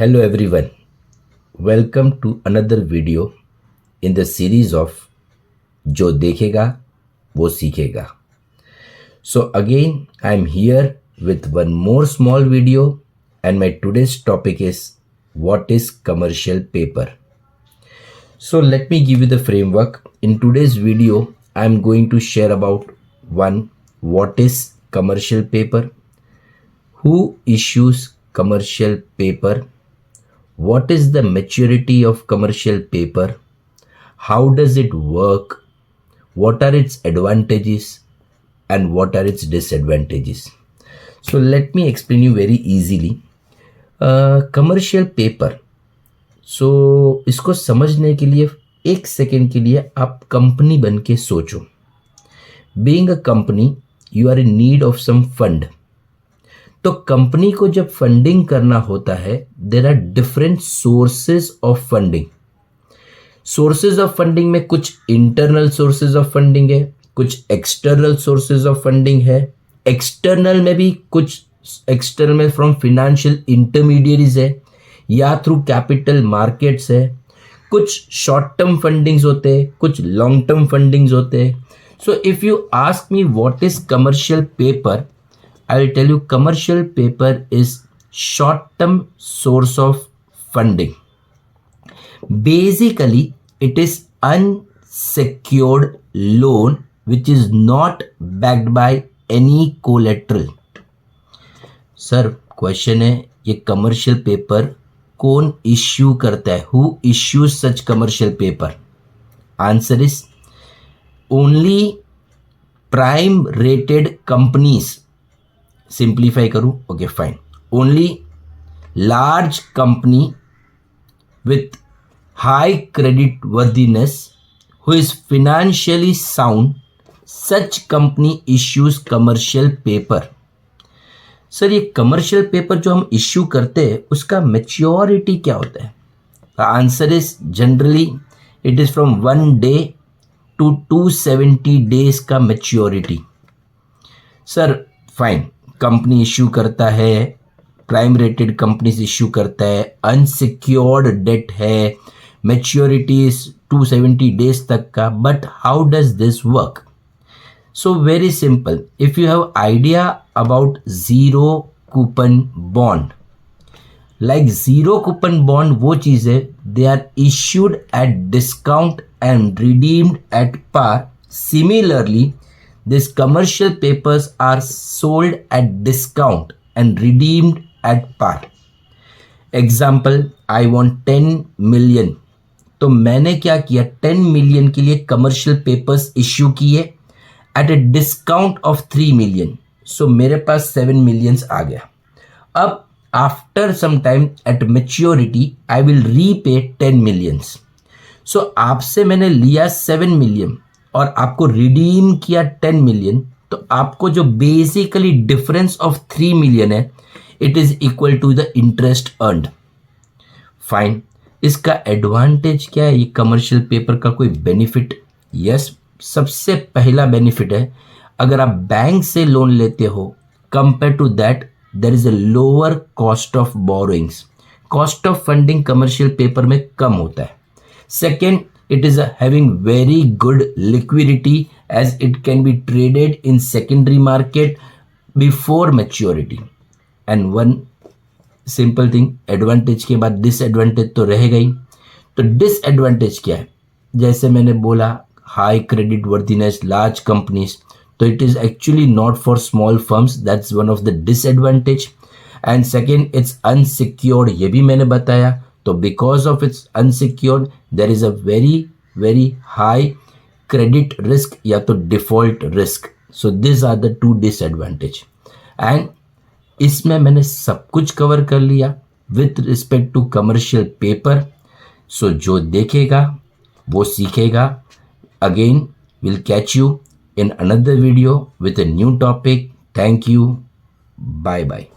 Hello everyone, welcome to another video in the series of जो देखेगा वो सीखेगा. So again I am here with one more small video and my today's topic is what is commercial paper. So let me give you the framework. In today's video I am going to share about one, what is commercial paper, who issues commercial paper, what is the maturity of commercial paper, how does it work, what are its advantages and what are its disadvantages. So let me explain you very easily. Commercial paper. So इसको समझने के लिए एक second के लिए आप company बन के सोचो. Being a company, you are in need of some fund. तो कंपनी को जब फंडिंग करना होता है, there are different sources of funding. Sources of funding में कुछ इंटरनल सोर्सेज ऑफ फंडिंग है, कुछ एक्सटर्नल सोर्सेज ऑफ फंडिंग है. एक्सटर्नल में भी कुछ एक्सटर्नल में फ्रॉम फिनेंशियल इंटरमीडियरीज है या थ्रू कैपिटल मार्केट्स है. कुछ शॉर्ट टर्म फंडिंग्स होते हैं, कुछ लॉन्ग टर्म फंडिंग्स होते हैं. So if you ask me what is commercial paper, I will tell you commercial paper is short-term source of funding. Basically, it is unsecured loan which is not backed by any collateral. Sir, question है ये commercial paper कौन issue करता है? Who issues such commercial paper? Answer is only prime rated companies. Simplify करूं, okay fine. Only large company with high credit worthiness who is financially sound, such company issues commercial paper. Sir ये commercial paper जो हम issue करते हैं उसका maturity क्या होता है? The answer is generally it is from 1 day to 270 days का maturity. Sir fine, company issue करता है, प्राइम रेटेड कंपनीज इश्यू करता है, अनसिक्योर्ड डेट है, मैच्योरिटी 270 डेज तक का. But how does this work? So very simple. If you have idea about zero coupon bond, like zero coupon bond वो चीज है, they are issued at discount and redeemed at par. Similarly these commercial papers are sold at discount and redeemed at par. Example, I want 10 million. तो मैंने क्या किया, 10 million के लिए commercial papers issue किए at a discount of 3 million. So मेरे पास 7 millions आ गया. अब after some time at maturity I will repay 10 millions. So आपसे मैंने लिया 7 million और आपको रिडीम किया 10 मिलियन, तो आपको जो बेसिकली डिफरेंस ऑफ 3 मिलियन है, it is equal to the interest earned. Fine. इसका एडवांटेज क्या है? ये कमर्शियल पेपर का कोई बेनिफिट? यस, सबसे पहला बेनिफिट है, अगर आप बैंक से लोन लेते हो, compare to that there is a lower cost of borrowings. Cost of funding commercial paper में कम होता है. Second, it is having very good liquidity as it can be traded in secondary market before maturity. And one simple thing, advantage के बाद disadvantage तो रहेगा ही. तो disadvantage क्या है? जैसे मैंने बोला, high credit worthiness, large companies, तो it is actually not for small firms. That's one of the disadvantage. And second, it's unsecured, ये भी मैंने बताया. तो because of its unsecured there is a very high credit risk या तो default risk. So this are the 2 disadvantage. And इसमें मैंने सब कुछ कवर कर लिया with respect to commercial paper. So जो देखेगा वो सीखेगा. Again will catch you in another video with a new topic. Thank you. Bye bye.